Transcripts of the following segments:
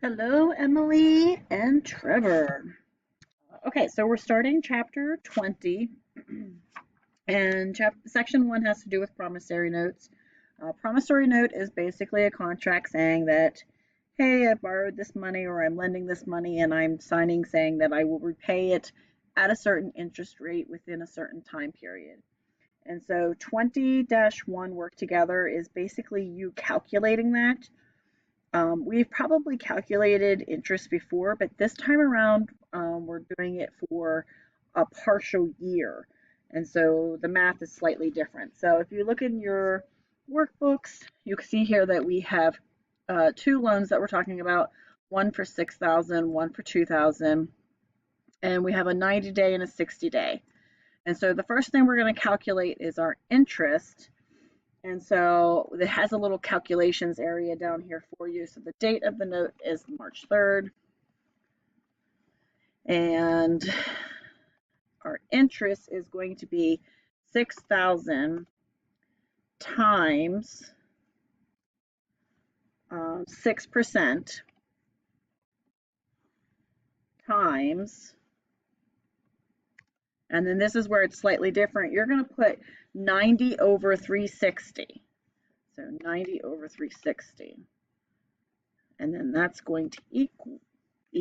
Hello, Emily and Trevor. Okay, so we're starting chapter 20, and section 1 has to do with promissory notes. Promissory note is basically a contract saying that, hey, I borrowed this money or I'm lending this money and I'm signing saying that I will repay it at a certain interest rate within a certain time period. And so 20-1 work together is basically you calculating that. We've probably calculated interest before, but this time around, we're doing it for a partial year. And so the math is slightly different. So if you look in your workbooks, you can see here that we have two loans that we're talking about, one for 6,000, one for 2,000, and we have a 90-day and a 60-day. And so the first thing we're going to calculate is our interest. And so it has a little calculations area down here for you. So the date of the note is March 3rd. And our interest is going to be 6,000 times 6% times, and then this is where it's slightly different. You're going to put 90 over 360. So 90 over 360. And then that's going to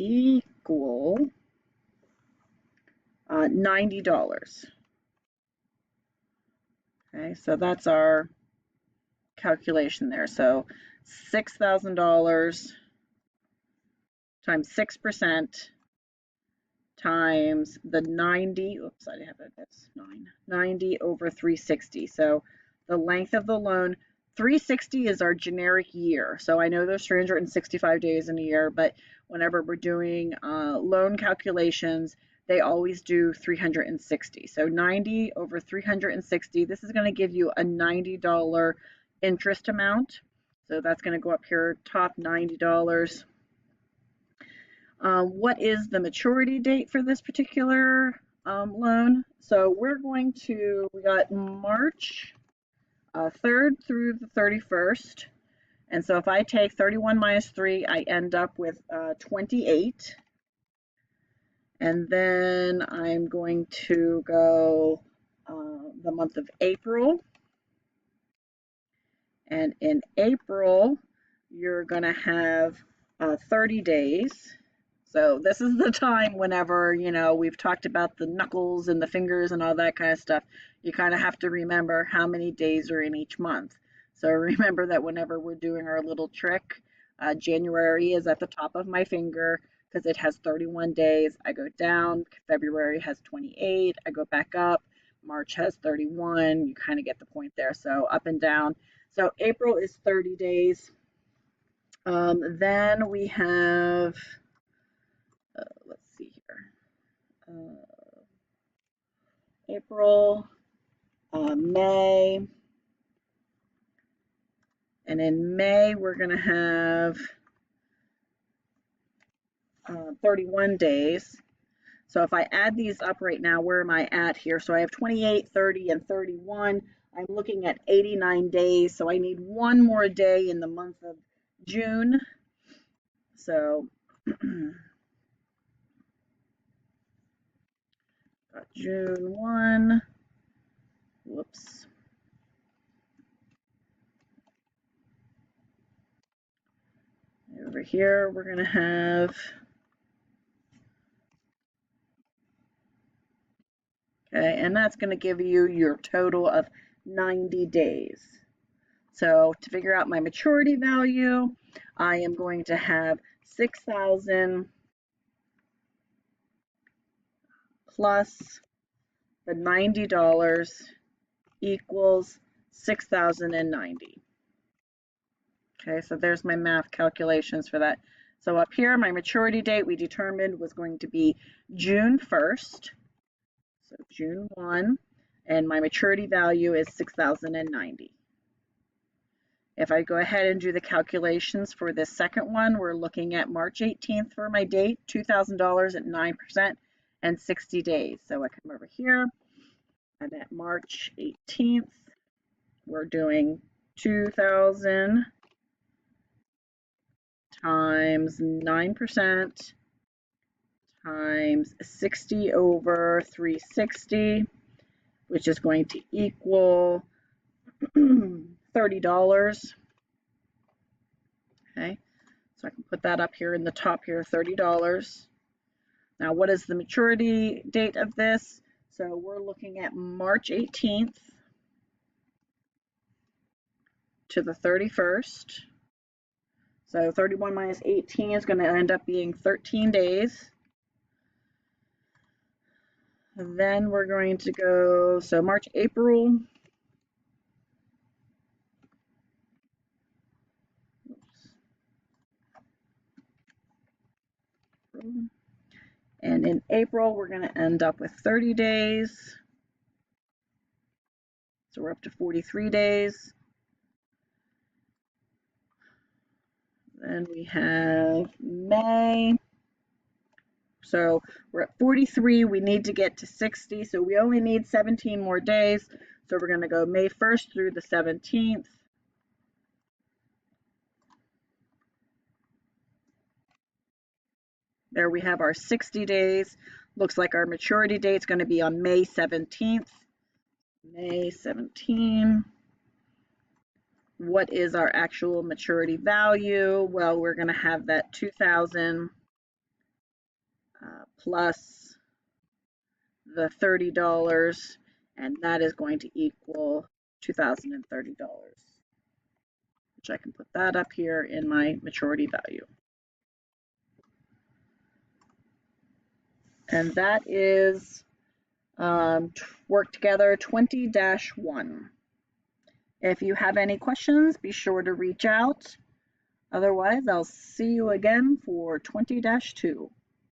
equal $90. Okay, so that's our calculation there. So $6,000 times 6% times the 90, oops, I have it, that's 90 over 360. So the length of the loan, 360 is our generic year. So I know there's 365 days in a year, but whenever we're doing loan calculations, they always do 360. So 90 over 360, this is going to give you a $90 interest amount. So that's going to go up here, top $90. What is the maturity date for this particular loan? So we got March 3rd through the 31st. And so if I take 31 minus 3, I end up with 28. And then I'm going to go the month of April. And in April, you're going to have 30 days. So this is the time whenever, we've talked about the knuckles and the fingers and all that kind of stuff. You kind of have to remember how many days are in each month. So remember that whenever we're doing our little trick, January is at the top of my finger because it has 31 days. I go down, February has 28, I go back up, March has 31. You kind of get the point there. So up and down. So April is 30 days. Then we have, let's see here, April, May, and in May we're going to have 31 days. So if I add these up right now, where am I at here? So I have 28, 30, and 31. I'm looking at 89 days, so I need one more day in the month of June. So got June 1. Whoops. Over here, we're going to have, okay, and that's going to give you your total of 90 days. So to figure out my maturity value, I am going to have 6,000 plus the $90 equals 6,090. Okay, so there's my math calculations for that. So up here, my maturity date we determined was going to be June 1st. So June 1, and my maturity value is 6,090. If I go ahead and do the calculations for this second one, we're looking at March 18th for my date, $2,000 at 9% and 60 days. So I come over here, and at March 18th, we're doing 2,000 times 9% times 60 over 360, which is going to equal $30. Okay, so I can put that up here in the top here, $30. Now, what is the maturity date of this? So we're looking at March 18th to the 31st. So 31 minus 18 is going to end up being 13 days. And then we're going to go, so March, April. And in April, we're going to end up with 30 days. So we're up to 43 days. Then we have May. So we're at 43. We need to get to 60. So we only need 17 more days. So we're going to go May 1st through the 17th. There we have our 60 days. Looks like our maturity date is going to be on May 17th. May 17. What is our actual maturity value? Well, we're going to have that 2,000 plus the $30, and that is going to equal $2,030, which I can put that up here in my maturity value. And that is work together 20-1. If you have any questions, be sure to reach out. Otherwise, I'll see you again for 20-2.